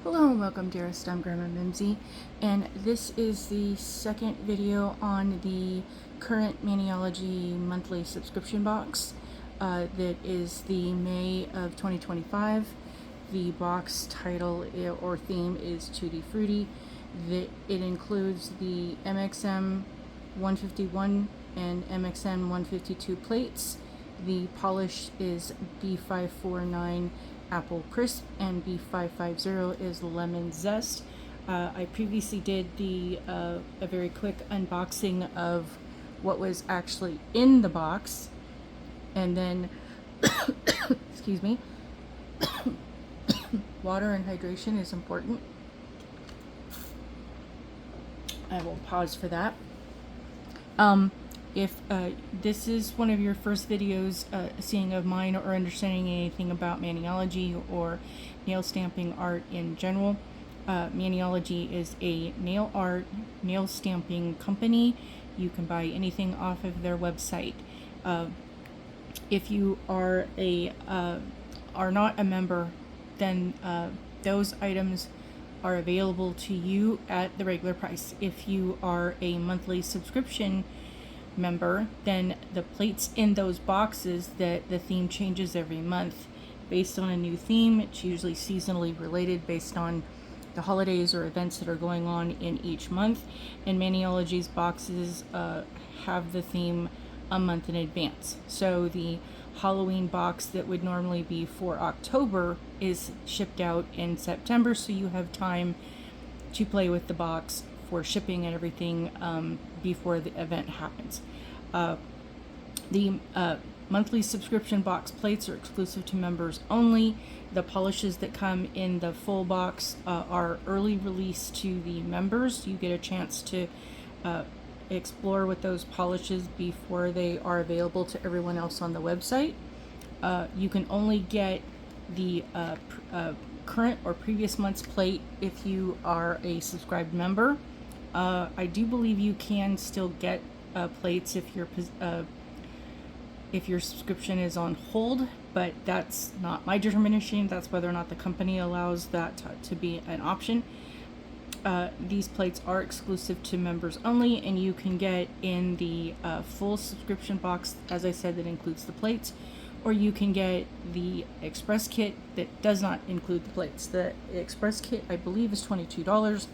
Hello and welcome, dearest. I'm Grandma Mimsy, and this is the second video on the current Maniology monthly subscription box. That is the May of 2025. The box title or theme is Tutti Frutti. It includes the MxM 151 and MxM 152 plates. The polish is B549 Apple Crisp and B550 is Lemon Zest. I previously did a very quick unboxing of what was actually in the box, and then excuse me, water and hydration is important. I will pause for that. If this is one of your first videos seeing of mine or understanding anything about Maniology or nail stamping art in general, Maniology is a nail art, nail stamping company. You can buy anything off of their website. If you are not a member, then those items are available to you at the regular price. If you are a monthly subscription member, then the plates in those boxes, that the theme changes every month based on a new theme. It's usually seasonally related based on the holidays or events that are going on in each month, and Maniology's boxes have the theme a month in advance. So the Halloween box that would normally be for October is shipped out in September, so you have time to play with the box for shipping and everything before the event happens. The monthly subscription box plates are exclusive to members only. The polishes that come in the full box are early release to the members. You get a chance to explore with those polishes before they are available to everyone else on the website. You can only get the current or previous month's plate if you are a subscribed member. I do believe you can still get plates if your subscription is on hold, but that's not my determination. That's whether or not the company allows that to be an option. These plates are exclusive to members only, and you can get in the full subscription box, as I said, that includes the plates, or you can get the express kit that does not include the plates. The express kit, I believe, is $22.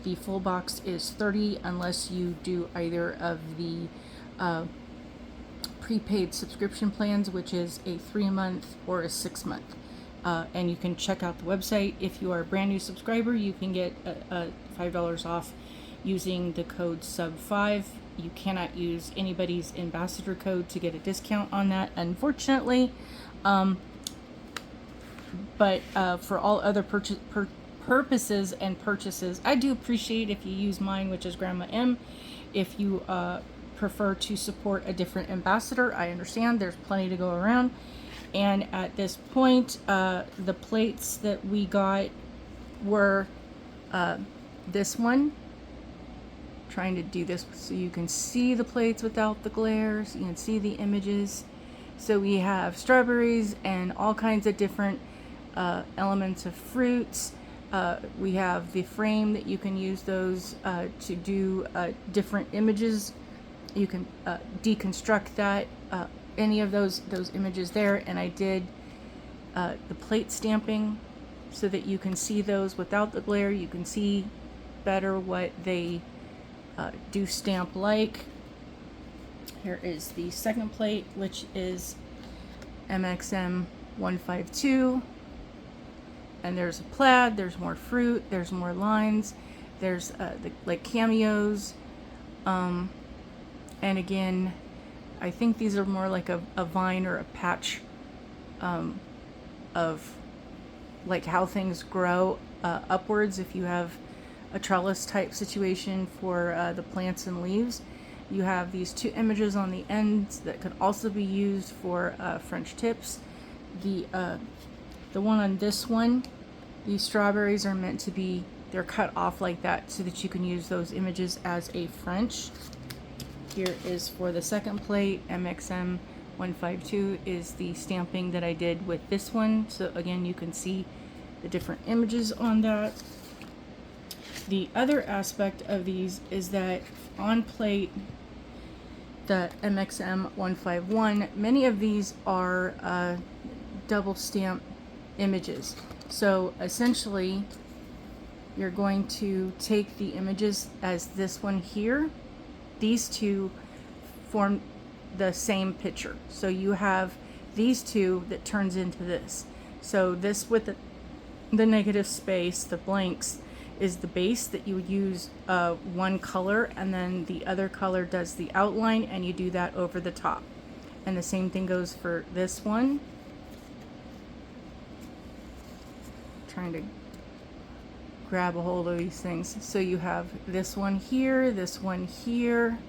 The full box is $30 unless you do either of the prepaid subscription plans, which is a 3-month or a 6-month. And you can check out the website. If you are a brand new subscriber, you can get $5 off using the code SUB5. You cannot use anybody's ambassador code to get a discount on that, unfortunately. But for all other purposes and purchases, I do appreciate if you use mine, which is Grandma M. If you prefer to support a different ambassador, I understand. There's plenty to go around. And at this point, the plates that we got were this one. Trying to do this so you can see the plates without the glare, so you can see the images. So we have strawberries and all kinds of different elements of fruits. We have the frame that you can use those to do different images. You can deconstruct that, any of those images there, and I did the plate stamping so that you can see those without the glare. You can see better what they do stamp like. Here is the second plate, which is MxM 152. And there's a plaid, there's more fruit, there's more lines, there's like cameos. And again, I think these are more like a vine or a patch of like how things grow upwards. If you have a trellis type situation for the plants and leaves, you have these two images on the ends that could also be used for French tips. The one on this one, these strawberries are meant to be, they're cut off like that so that you can use those images as a French. Here is for the second plate, MxM 152 is the stamping that I did with this one. So again, you can see the different images on that. The other aspect of these is that on plate, the MxM 151, many of these are double stamp images. So essentially, you're going to take the images as this one here. These two form the same picture. So you have these two that turns into this. So this with the negative space, the blanks, is the base that you would use one color, and then the other color does the outline, and you do that over the top. And the same thing goes for this one. Trying to grab a hold of these things. So you have this one here, this one here.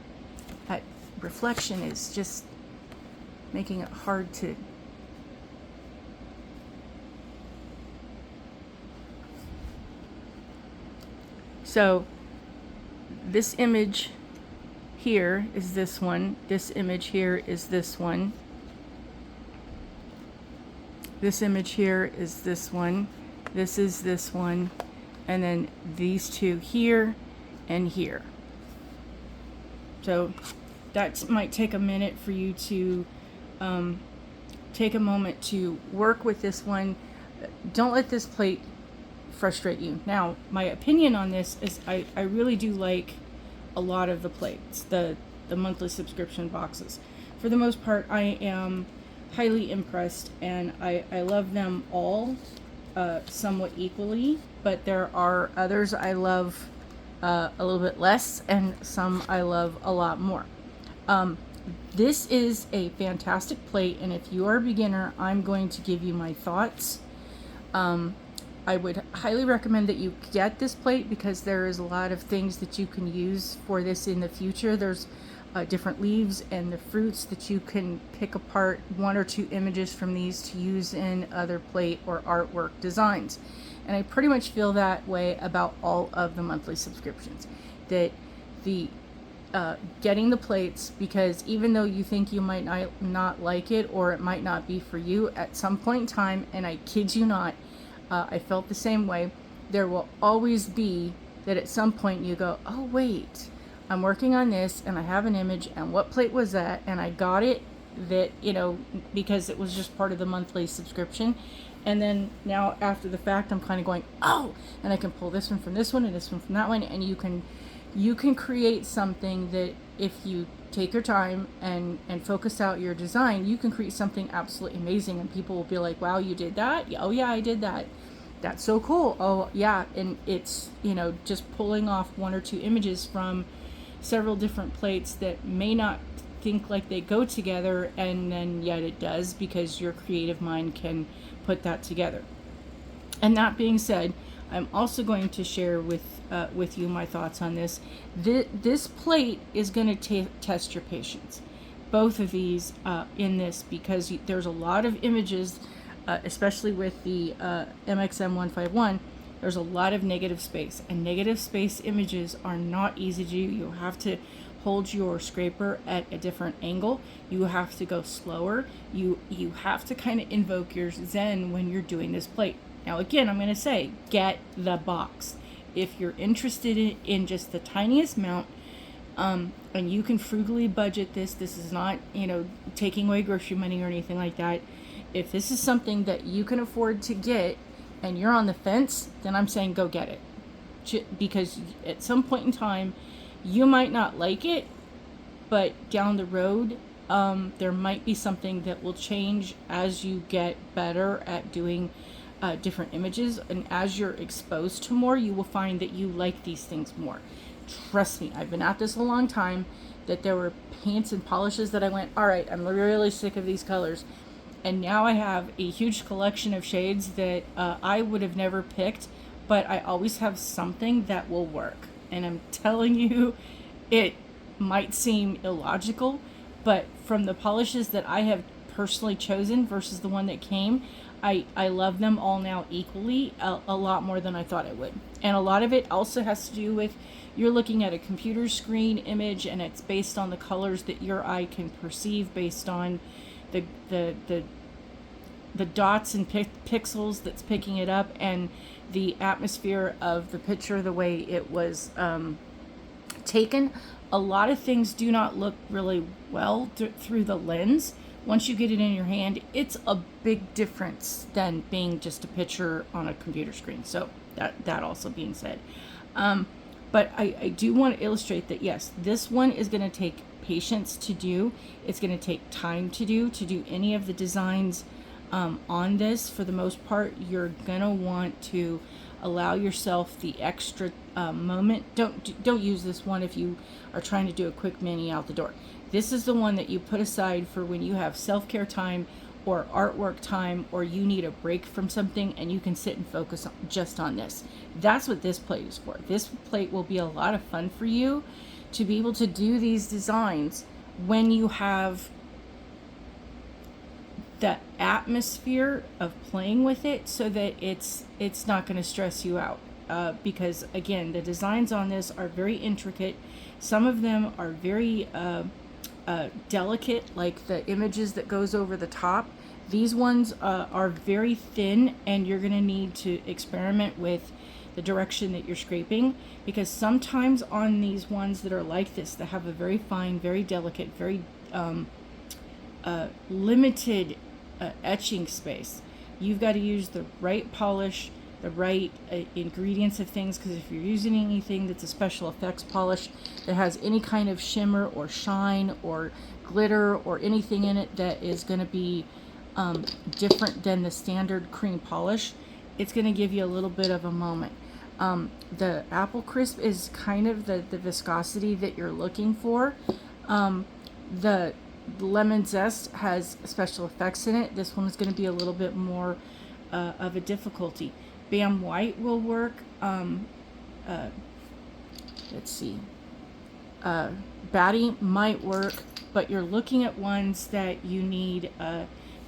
That reflection is just making it hard to so this image here is this one, this image here is this one, this image here is this one, this is this one, and then these two here and here. So that might take a minute for you to take a moment to work with this one. Don't let this plate frustrate you. Now, my opinion on this is I really do like a lot of the plates, the monthly subscription boxes. For the most part, I am highly impressed, and I love them all somewhat equally, but there are others I love a little bit less, and some I love a lot more. This is a fantastic plate, and if you are a beginner, I'm going to give you my thoughts. I would highly recommend that you get this plate because there is a lot of things that you can use for this in the future. There's different leaves and the fruits that you can pick apart one or two images from these to use in other plate or artwork designs. And I pretty much feel that way about all of the monthly subscriptions. That the getting the plates, because even though you think you might not like it or it might not be for you, at some point in time, and I kid you not, I felt the same way, there will always be that at some point you go, oh wait, I'm working on this and I have an image, and what plate was that? And I got it, that, you know, because it was just part of the monthly subscription. And then now after the fact, I'm kind of going, oh, and I can pull this one from this one and this one from that one, and you can create something that if you take your time and focus out your design, you can create something absolutely amazing, and people will be like, wow, you did that? Oh yeah, I did that. That's so cool. Oh yeah. And it's, you know, just pulling off one or two images from several different plates that may not think like they go together, and then yet it does, because your creative mind can put that together. And that being said, I'm also going to share with you my thoughts on this. This plate is going to test your patience. Both of these in this, because there's a lot of images, especially with the MxM 151. There's a lot of negative space, and negative space images are not easy to do. You have to hold your scraper at a different angle. You have to go slower. You have to kind of invoke your Zen when you're doing this plate. Now again, I'm going to say, get the box. If you're interested in just the tiniest amount, and you can frugally budget this is not, you know, taking away grocery money or anything like that. If this is something that you can afford to get and you're on the fence, then I'm saying go get it. Because at some point in time, you might not like it, but down the road, there might be something that will change as you get better at doing different images, and as you're exposed to more, you will find that you like these things more. Trust me, I've been at this a long time, that there were paints and polishes that I went, all right, I'm really sick of these colors, and now I have a huge collection of shades that I would have never picked, but I always have something that will work. And I'm telling you, it might seem illogical, but from the polishes that I have personally chosen versus the one that came, I love them all now equally, a lot more than I thought I would. And a lot of it also has to do with, you're looking at a computer screen image, and it's based on the colors that your eye can perceive based on the the dots and pixels that's picking it up, and the atmosphere of the picture, the way it was taken. A lot of things do not look really well through the lens. Once you get it in your hand, it's a big difference than being just a picture on a computer screen. So that also being said, but I do want to illustrate that yes, this one is going to take patience to do. It's going to take time to do any of the designs on this. For the most part, you're going to want to allow yourself the extra moment. Don't use this one if you are trying to do a quick mani out the door. This is the one that you put aside for when you have self-care time or artwork time, or you need a break from something and you can sit and focus just on this. That's what this plate is for. This plate will be a lot of fun for you to be able to do these designs when you have the atmosphere of playing with it, so that it's not going to stress you out, because again, the designs on this are very intricate. Some of them are very delicate, like the images that goes over the top. These ones are very thin, and you're going to need to experiment with the direction that you're scraping, because sometimes on these ones that are like this, that have a very fine, very delicate, very limited etching space, you've got to use the right polish, the right ingredients of things, because if you're using anything that's a special effects polish that has any kind of shimmer or shine or glitter or anything in it that is going to be different than the standard cream polish, it's going to give you a little bit of a moment. The apple crisp is kind of the viscosity that you're looking for. The lemon zest has special effects in it. This one is going to be a little bit more of a difficulty. Bam White will work. Let's see. Batty might work, but you're looking at ones that you need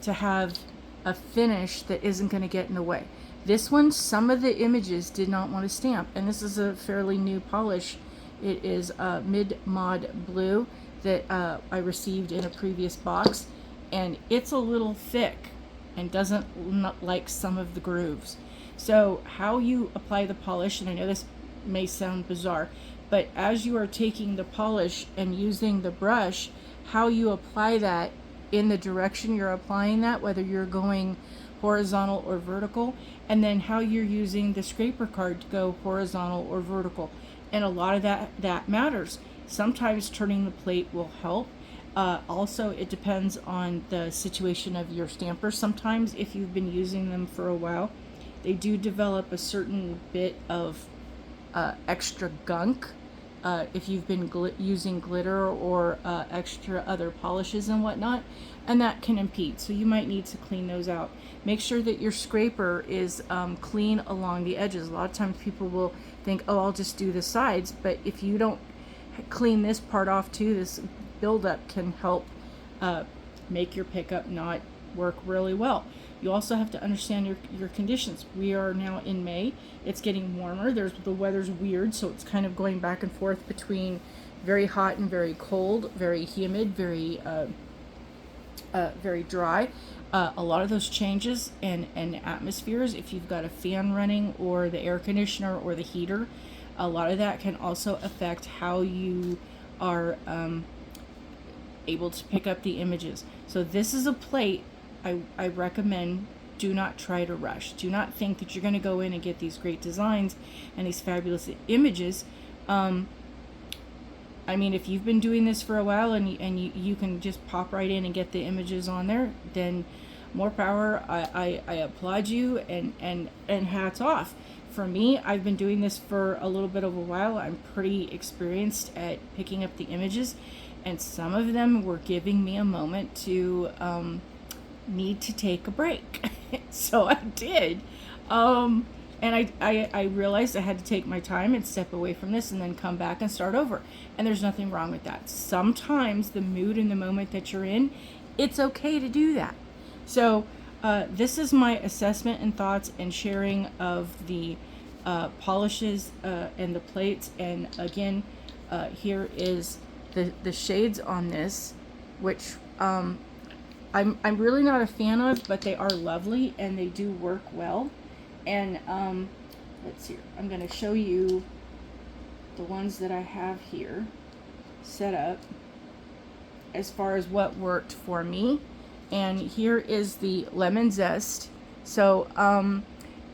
to have a finish that isn't going to get in the way. This one, some of the images did not want to stamp, and this is a fairly new polish. It is Mid-Mod Blue that I received in a previous box, and it's a little thick and doesn't like some of the grooves. So how you apply the polish, and I know this may sound bizarre, but as you are taking the polish and using the brush, how you apply that in the direction you're applying that, whether you're going horizontal or vertical, and then how you're using the scraper card to go horizontal or vertical. And a lot of that matters. Sometimes turning the plate will help. Also, it depends on the situation of your stamper. Sometimes if you've been using them for a while, they do develop a certain bit of extra gunk if you've been using glitter or extra other polishes and whatnot, and that can impede. So you might need to clean those out. Make sure that your scraper is clean along the edges. A lot of times people will think, oh, I'll just do the sides, but if you don't clean this part off too, this buildup can help make your pickup not work really well. You also have to understand your conditions. We are now in May. It's getting warmer. The weather's weird, so it's kind of going back and forth between very hot and very cold, very humid, very dry. A lot of those changes and atmospheres, if you've got a fan running or the air conditioner or the heater, a lot of that can also affect how you are able to pick up the images. So this is a plate I recommend. Do not try to rush. Do not think that you're going to go in and get these great designs and these fabulous images. I mean, if you've been doing this for a while and you can just pop right in and get the images on there, then more power. I applaud you, and hats off. For me, I've been doing this for a little bit of a while. I'm pretty experienced at picking up the images, and some of them were giving me a moment to need to take a break. So I did. And I realized I had to take my time and step away from this and then come back and start over. And there's nothing wrong with that. Sometimes the mood and the moment that you're in, it's okay to do that. So this is my assessment and thoughts and sharing of the polishes and the plates. And again, here is the shades on this, which I'm really not a fan of, but they are lovely and they do work well. And let's see, I'm going to show you the ones that I have here set up as far as what worked for me. And here is the lemon zest. So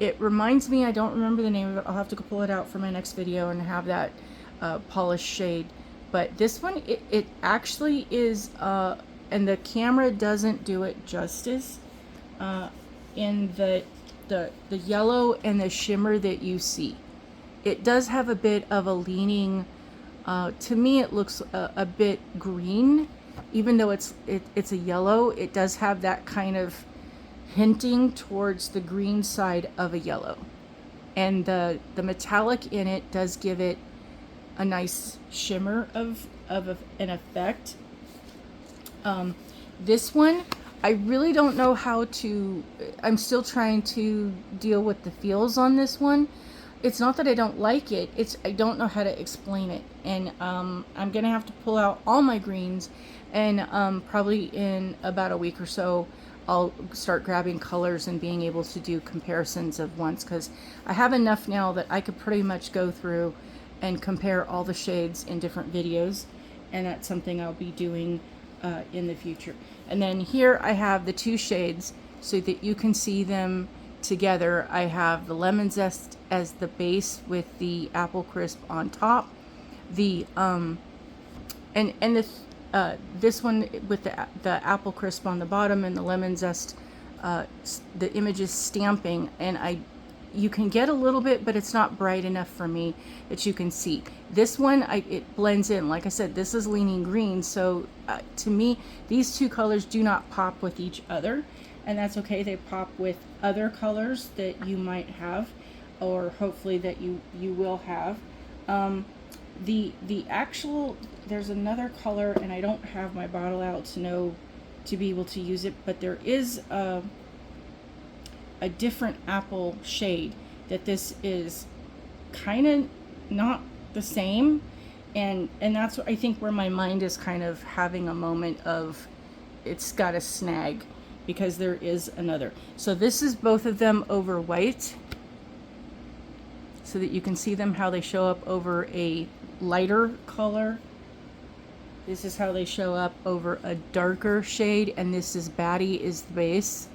it reminds me, I don't remember the name of it, I'll have to go pull it out for my next video and have that polished shade. But this one, it actually is, and the camera doesn't do it justice, in the yellow and the shimmer that you see. It does have a bit of a leaning, to me it looks a bit green, even though it's a yellow. It does have that kind of hinting towards the green side of a yellow. And the metallic in it does give it a nice shimmer of an effect. This one, I really don't know how to, I'm still trying to deal with the feels on this one. It's not that I don't like it, it's I don't know how to explain it. And I'm gonna have to pull out all my greens, and probably in about a week or so I'll start grabbing colors and being able to do comparisons of ones, because I have enough now that I could pretty much go through and compare all the shades in different videos, and that's something I'll be doing in the future. And then here I have the two shades so that you can see them together. I have the lemon zest as the base with the apple crisp on top. The this one with the apple crisp on the bottom and the lemon zest, the image is stamping, and you can get a little bit, but it's not bright enough for me that you can see. This one, it blends in. Like I said, this is leaning green, so to me, these two colors do not pop with each other, and that's okay. They pop with other colors that you might have, or hopefully that you will have. The actual, there's another color, and I don't have my bottle out to be able to use it, but there is a different apple shade that this is kind of not the same, and that's what I think where my mind is kind of having a moment of it's got a snag, because there is another. So this is both of them over white, so that you can see them how they show up over a lighter color. This is how they show up over a darker shade, and this is Batty is the base.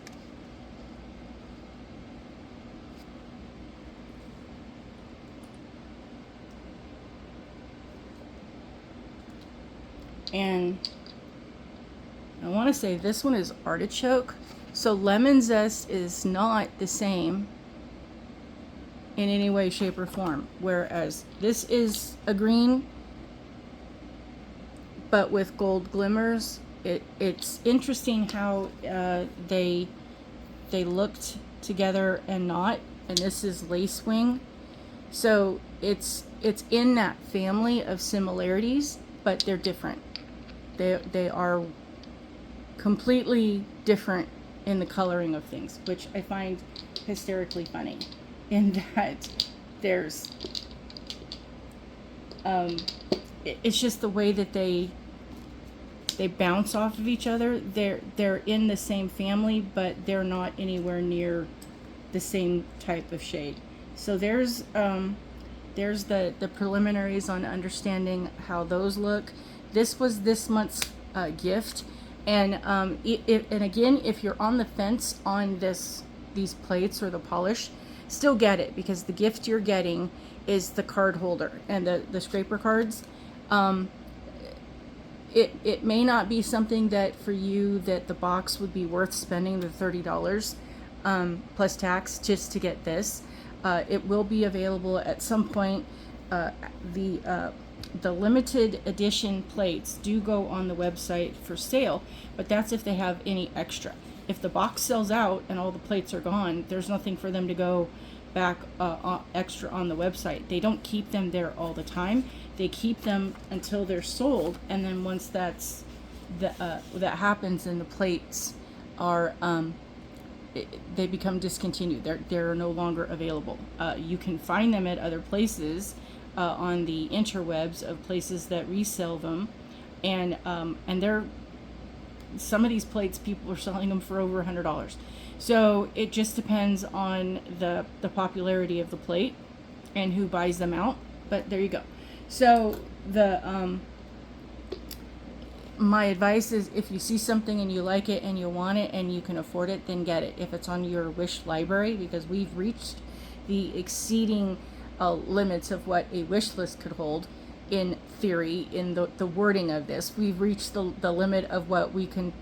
And I want to say this one is artichoke. So lemon zest is not the same in any way, shape, or form. Whereas this is a green, but with gold glimmers. It's interesting how they looked together and not. And this is lacewing. So it's in that family of similarities, but they're different. They are completely different in the coloring of things, which I find hysterically funny, in that there's it's just the way that they bounce off of each other. They're in the same family, but they're not anywhere near the same type of shade. So there's the preliminaries on understanding how those look. This was this month's gift, and and again, if you're on the fence on these plates or the polish, still get it, because the gift you're getting is the card holder and the scraper cards. It may not be something that for you that the box would be worth spending the $30 plus tax just to get this. It will be available at some point. The limited edition plates do go on the website for sale, but that's if they have any extra. If the box sells out and all the plates are gone, there's nothing for them to go back extra on the website. They don't keep them there all the time. They keep them until they're sold, and then once that happens and the plates are they become discontinued. They're no longer available. You can find them at other places on the interwebs of places that resell them, and they're some of these plates, people are selling them for over $100. So it just depends on the popularity of the plate and who buys them out. But there you go. So my advice is, if you see something and you like it and you want it and you can afford it, then get it. If it's on your wish library, because we've reached the exceeding limits of what a wish list could hold in theory, in the wording of this. We've reached the limit of what we can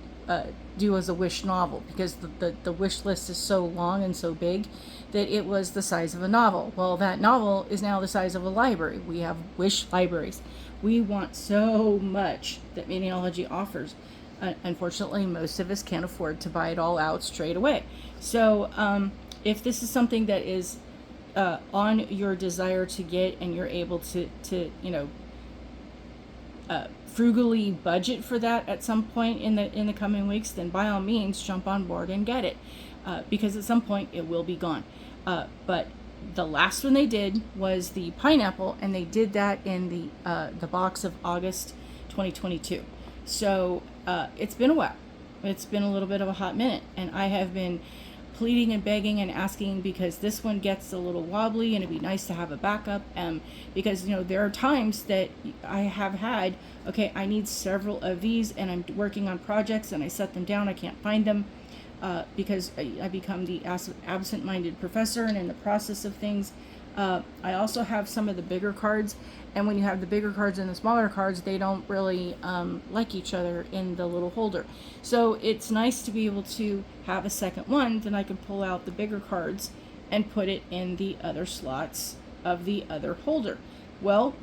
do as a wish novel, because the wish list is so long and so big that it was the size of a novel. Well, that novel is now the size of a library. We have wish libraries. We want so much that Maniology offers. Unfortunately, most of us can't afford to buy it all out straight away. So if this is something that is on your desire to get, and you're able to frugally budget for that at some point in the coming weeks, then by all means jump on board and get it, because at some point it will be gone. But the last one they did was the pineapple, and they did that in the box of August 2022. So it's been a while. It's been a little bit of a hot minute, and I have been pleading and begging and asking, because this one gets a little wobbly and it'd be nice to have a backup. Because there are times that I have had, okay, I need several of these and I'm working on projects and I set them down, I can't find them, because I become the absent-minded professor, and in the process of things, I also have some of the bigger cards, and when you have the bigger cards and the smaller cards, they don't really like each other in the little holder. So it's nice to be able to have a second one, then I can pull out the bigger cards and put it in the other slots of the other holder. Well,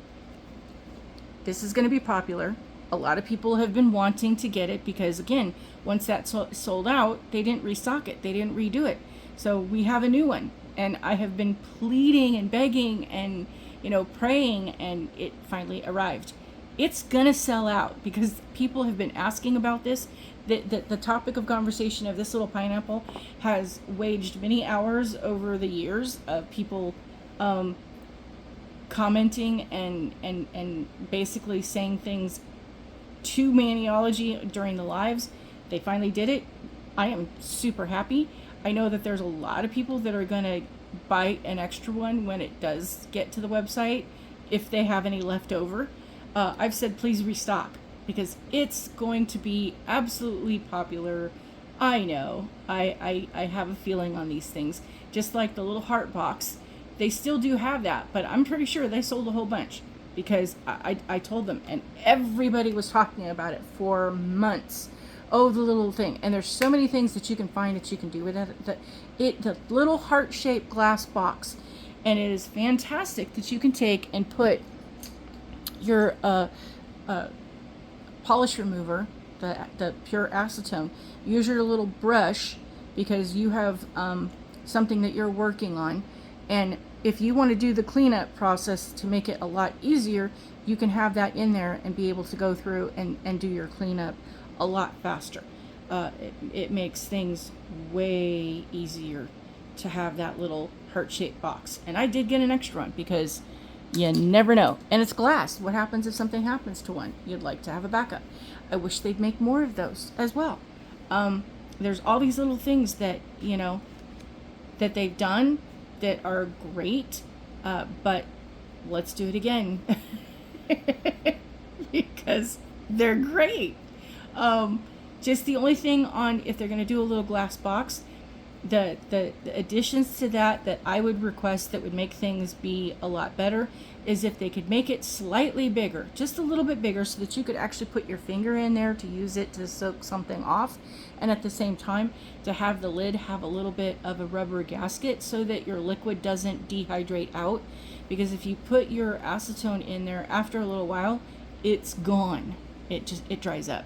this is going to be popular. A lot of people have been wanting to get it, because again, once that sold out, they didn't restock it, they didn't redo it. So we have a new one, and I have been pleading and begging and praying, and it finally arrived. It's gonna sell out, because people have been asking about this. The topic of conversation of this little pineapple has waged many hours over the years of people commenting and basically saying things to Maniology during the lives. They finally did it. I am super happy. I know that there's a lot of people that are gonna buy an extra one when it does get to the website, if they have any left over. I've said please restock, because it's going to be absolutely popular. I know. I have a feeling on these things. Just like the little heart box, they still do have that, but I'm pretty sure they sold a whole bunch, because I told them, and everybody was talking about it for months. Oh, the little thing. And there's so many things that you can find that you can do with it. The little heart-shaped glass box. And it is fantastic that you can take and put your polish remover, the pure acetone. Use your little brush, because you have something that you're working on. And if you want to do the cleanup process to make it a lot easier, you can have that in there and be able to go through and do your cleanup a lot faster. It makes things way easier to have that little heart-shaped box. And I did get an extra one, because you never know. And it's glass. What happens if something happens to one? You'd like to have a backup. I wish they'd make more of those as well. There's all these little things that that they've done that are great, but let's do it again. Because they're great. Just the only thing on, if they're going to do a little glass box, the additions to that I would request that would make things be a lot better, is if they could make it slightly bigger, just a little bit bigger, so that you could actually put your finger in there to use it to soak something off, and at the same time to have the lid have a little bit of a rubber gasket so that your liquid doesn't dehydrate out, because if you put your acetone in there, after a little while it's gone. It dries up.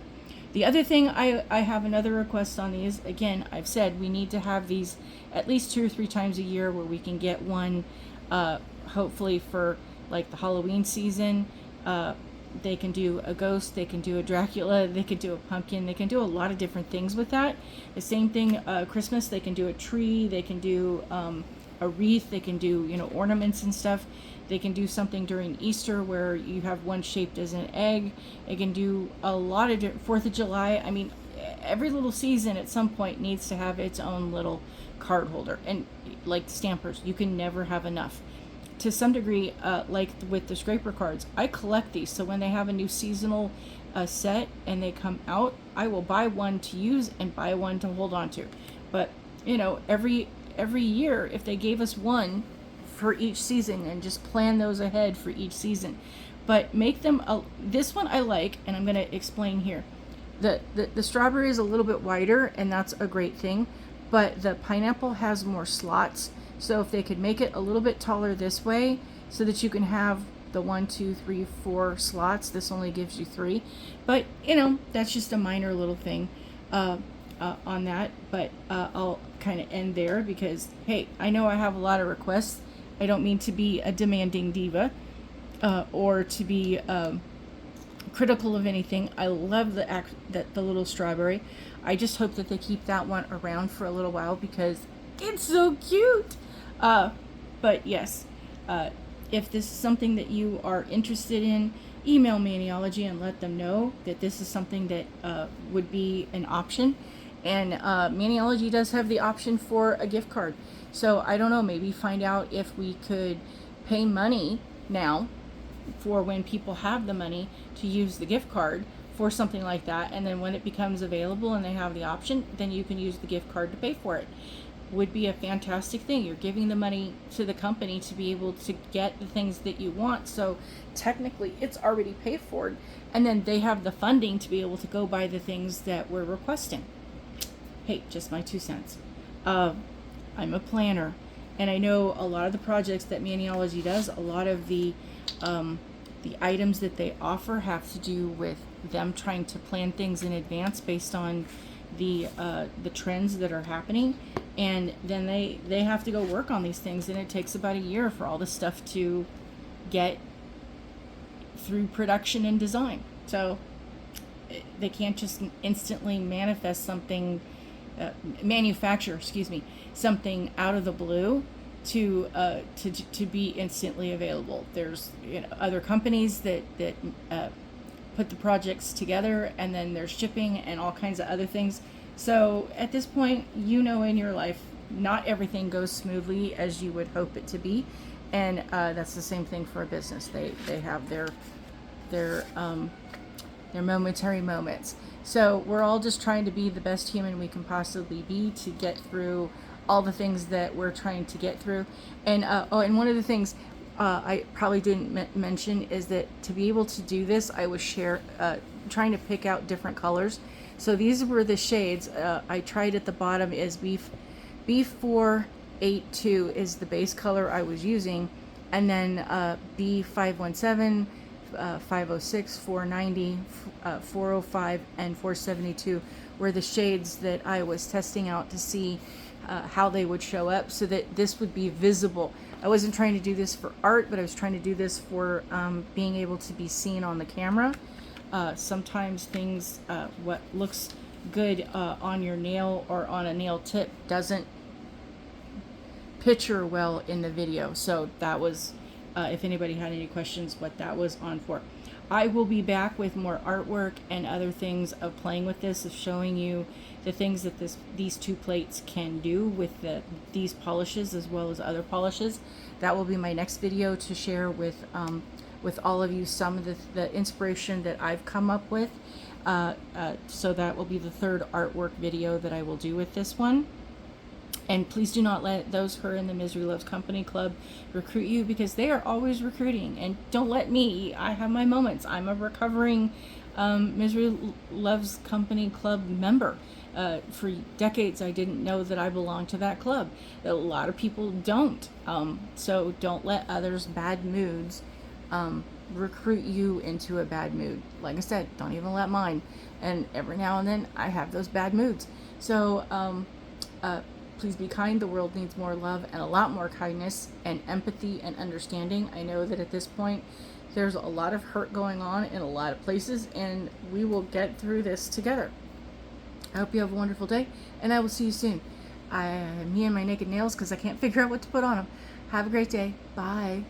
The other thing, I have another request on these. Again, I've said we need to have these at least 2 or 3 times a year, where we can get one, hopefully for like the Halloween season. They can do a ghost, they can do a Dracula, they can do a pumpkin, they can do a lot of different things with that. The same thing, Christmas, they can do a tree, they can do a wreath, they can do ornaments and stuff. They can do something during Easter where you have one shaped as an egg. They can do a lot of 4th of July. I mean, every little season at some point needs to have its own little card holder. And like stampers, you can never have enough. To some degree, like with the scraper cards, I collect these, so when they have a new seasonal set and they come out, I will buy one to use and buy one to hold on to. But you know, every year, if they gave us one for each season and just plan those ahead for each season, but make them this one I like, and I'm going to explain here. The strawberry is a little bit wider, and that's a great thing, but the pineapple has more slots. So if they could make it a little bit taller this way, so that you can have the 1, 2, 3, 4 slots. This only gives you 3, but you know, that's just a minor little thing on that. But I'll kind of end there because, hey, I know I have a lot of requests. I don't mean to be a demanding diva or to be critical of anything. I love the little strawberry. I just hope that they keep that one around for a little while because it's so cute. But yes, if this is something that you are interested in, email Maniology and let them know that this is something that would be an option. And Maniology does have the option for a gift card. So I don't know, maybe find out if we could pay money now for when people have the money to use the gift card for something like that. And then when it becomes available and they have the option, then you can use the gift card to pay for it. Would be a fantastic thing. You're giving the money to the company to be able to get the things that you want. So technically it's already paid for. And then they have the funding to be able to go buy the things that we're requesting. Hey, just my 2 cents. I'm a planner, and I know a lot of the projects that Maniology does, a lot of the items that they offer have to do with them trying to plan things in advance based on the trends that are happening, and then they have to go work on these things, and it takes about a year for all the stuff to get through production and design. So they can't just instantly manufacture something out of the blue to be instantly available. There's other companies that put the projects together, and then there's shipping and all kinds of other things. So at this point, in your life, not everything goes smoothly as you would hope it to be, and that's the same thing for a business. They have their momentary moments. So we're all just trying to be the best human we can possibly be to get through all the things that we're trying to get through. And and one of the things I probably didn't mention is that to be able to do this, I was trying to pick out different colors. So these were the shades. I tried at the bottom is B482 is the base color I was using, and then B517, 506, 490, 405, and 472 were the shades that I was testing out to see how they would show up so that this would be visible. I wasn't trying to do this for art, but I was trying to do this for being able to be seen on the camera. Sometimes things, what looks good on your nail or on a nail tip doesn't picture well in the video. So that was, if anybody had any questions, what that was on for. I will be back with more artwork and other things of playing with this, of showing you the things that these 2 plates can do with these polishes as well as other polishes. That will be my next video to share with all of you some of the inspiration that I've come up with. So that will be the 3rd artwork video that I will do with this one. And please do not let those who are in the Misery Loves Company Club recruit you, because they are always recruiting. And don't let me. I have my moments. I'm a recovering Misery Loves Company Club member. For decades, I didn't know that I belonged to that club. A lot of people don't. So don't let others' bad moods recruit you into a bad mood. Like I said, don't even let mine. And every now and then, I have those bad moods. So please be kind. The world needs more love and a lot more kindness and empathy and understanding. I know that at this point, there's a lot of hurt going on in a lot of places, and we will get through this together. I hope you have a wonderful day, and I will see you soon. Me and my naked nails, because I can't figure out what to put on them. Have a great day. Bye.